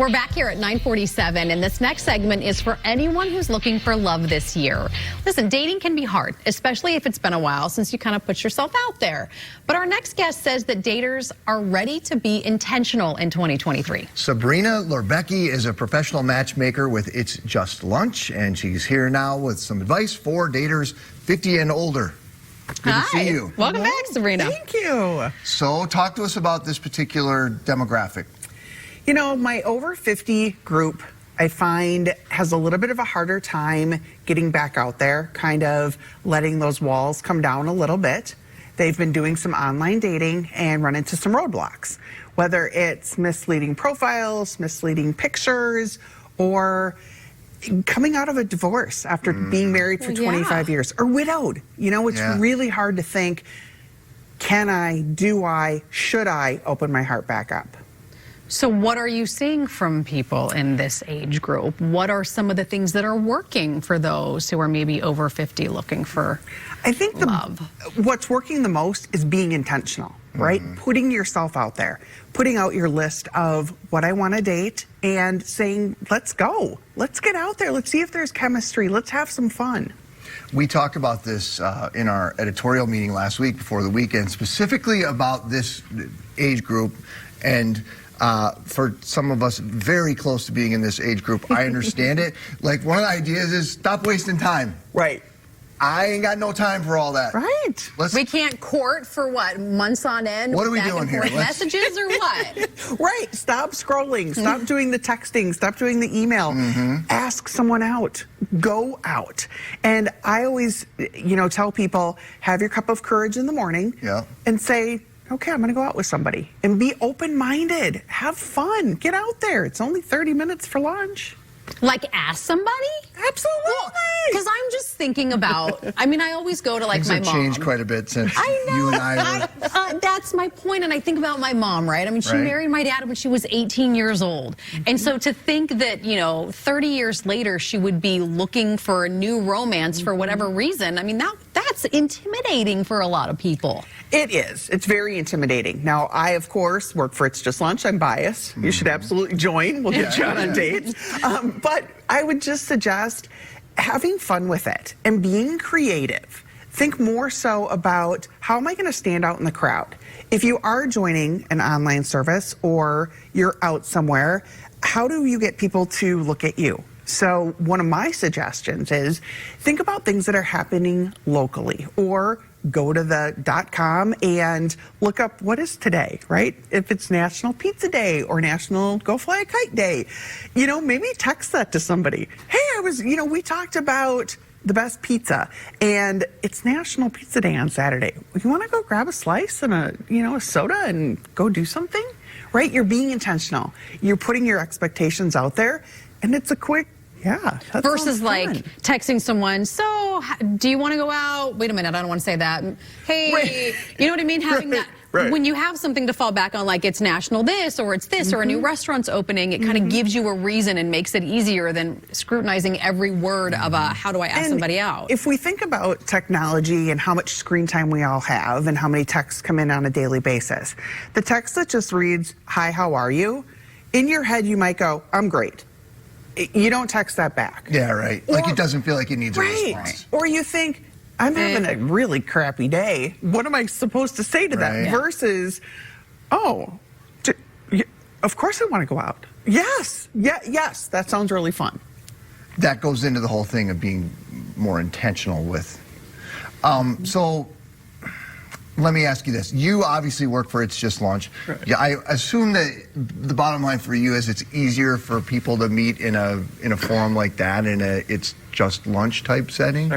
We're back here at 9:47, and this next segment is for anyone who's looking for love this year. Listen, dating can be hard, especially if it's been a while since you kind of put yourself out there. But our next guest says that daters are ready to be intentional in 2023. Sabrina Lorbiecki is a professional matchmaker with It's Just Lunch, and she's here now with some advice for daters 50 and older. Good to see you. Welcome back, Sabrina. Thank you. So talk to us about this particular demographic. You know, my over 50 group, I find, has a little bit of a harder time getting back out there, kind of letting those walls come down a little bit. They've been doing some online dating and run into some roadblocks, whether it's misleading profiles, misleading pictures, or coming out of a divorce after being married for 25 years, or widowed. You know, it's really hard to think, can I, do I, should I open my heart back up? So what are you seeing from people in this age group? What are some of the things that are working for those who are maybe over 50 looking for love? What's working the most is being intentional, right? Putting yourself out there, putting out your list of what I want to date and saying, let's go. Let's get out there. Let's see if there's chemistry. Let's have some fun. We talked about this in our editorial meeting last week before the weekend, specifically about this age group. And for some of us very close to being in this age group, I understand it. Like, one of the ideas is stop wasting time. Right. I ain't got no time for all that. Right. We can't court for what, months on end? What are we doing here? Messages or what? Right. Stop scrolling. Stop doing the texting. Stop doing the email. Ask someone out. Go out. And I always, you know, tell people, have your cup of courage in the morning and say, okay, I'm going to go out with somebody, and be open-minded. Have fun. Get out there. It's only 30 minutes for lunch. Like, ask somebody? Absolutely. Because I'm just thinking about, I mean, I always go to, like, my mom. Things have changed quite a bit since you and I were... That's my point, and I think about my mom, right? I mean, she married my dad when she was 18 years old. And so to think that, you know, 30 years later, she would be looking for a new romance for whatever reason, I mean, that's intimidating for a lot of people. It is. It's very intimidating. Now, I, of course, work for It's Just Lunch. I'm biased. You should absolutely join. We'll get you out on dates. But I would just suggest having fun with it and being creative. Think more so about, how am I going to stand out in the crowd? If you are joining an online service or you're out somewhere, how do you get people to look at you? So one of my suggestions is, think about things that are happening locally, or go to the .com and look up what is today, right? If it's National Pizza Day or National Go Fly a Kite Day, you know, maybe text that to somebody. Hey, we talked about the best pizza, and it's National Pizza Day on Saturday. You want to go grab a slice and a soda and go do something, right? You're being intentional. You're putting your expectations out there, and it's a quick, versus like texting someone, so do you want to go out? Wait a minute, I don't want to say that. Hey, you know what I mean? Having that, when you have something to fall back on, like it's national this, or it's this, or a new restaurant's opening, it kind of gives you a reason and makes it easier than scrutinizing every word of how do I ask somebody out? If we think about technology and how much screen time we all have and how many texts come in on a daily basis, the text that just reads, hi, how are you? In your head, you might go, I'm great. You don't text that back. Yeah, right. Like, it doesn't feel like it needs a response. Or you think, I'm having a really crappy day. What am I supposed to say to that? Versus, oh, of course I want to go out. Yes, yes, that sounds really fun. That goes into the whole thing of being more intentional with. So let me ask you this. You obviously work for It's Just Lunch. Yeah, I assume that the bottom line for you is it's easier for people to meet in a forum like that, in a It's Just Lunch type setting,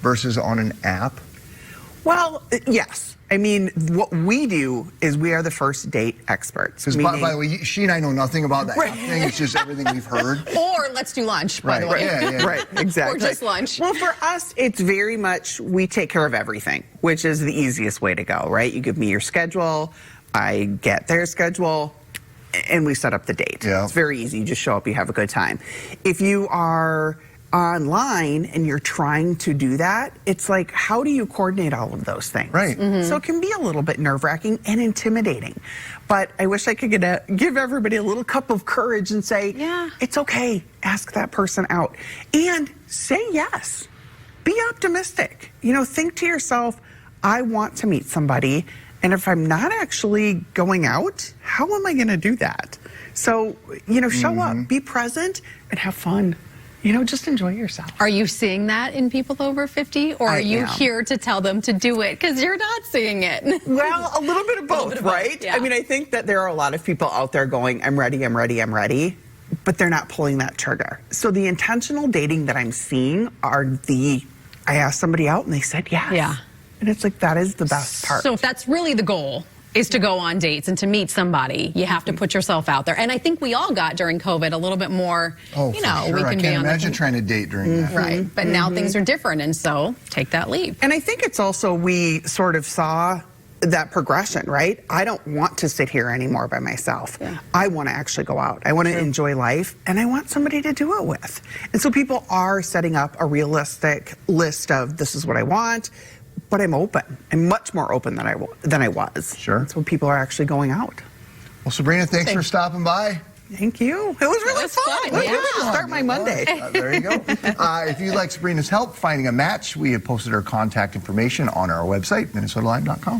versus on an app? Well, yes. I mean, what we do is we are the first date experts. Because, by the way, she and I know nothing about that app thing. It's just everything we've heard. Or let's do lunch, by the way. Right, exactly. Or just lunch. Well, for us, it's very much, we take care of everything, which is the easiest way to go, right? You give me your schedule, I get their schedule, and we set up the date. It's very easy. You just show up, you have a good time. If you are online and you're trying to do that, it's like, how do you coordinate all of those things? Right. So it can be a little bit nerve-wracking and intimidating. But I wish I could give everybody a little cup of courage and say, yeah, it's okay, ask that person out. And say yes. Be optimistic. You know, think to yourself, I want to meet somebody, and if I'm not actually going out, how am I going to do that? So, you know, show up, be present, and have fun. You know, just enjoy yourself. Are you seeing that in people over 50? Or are you here to tell them to do it? Because you're not seeing it. Well, a little bit of both, right? Yeah. I mean, I think that there are a lot of people out there going, I'm ready, I'm ready, I'm ready, but they're not pulling that trigger. So the intentional dating that I'm seeing are I asked somebody out and they said yes. Yeah. And it's like, that is the best part. So if that's really the goal, is to go on dates and to meet somebody, you have to put yourself out there. And I think we all got during COVID a little bit more, you know, sure. we can I be can't on imagine trying to date during that. Right. But now things are different, and so take that leap. And I think it's also, we sort of saw that progression, right? I don't want to sit here anymore by myself. Yeah. I want to actually go out. I want to enjoy life, and I want somebody to do it with. And so people are setting up a realistic list of, this is what I want, but I'm open. I'm much more open than I was. Sure. So people are actually going out. Well, Sabrina, thanks for stopping by. Thank you. It was really fun. fun. It was Yeah. good to start my Monday. There you go. If you'd like Sabrina's help finding a match, we have posted her contact information on our website, minnesotalive.com.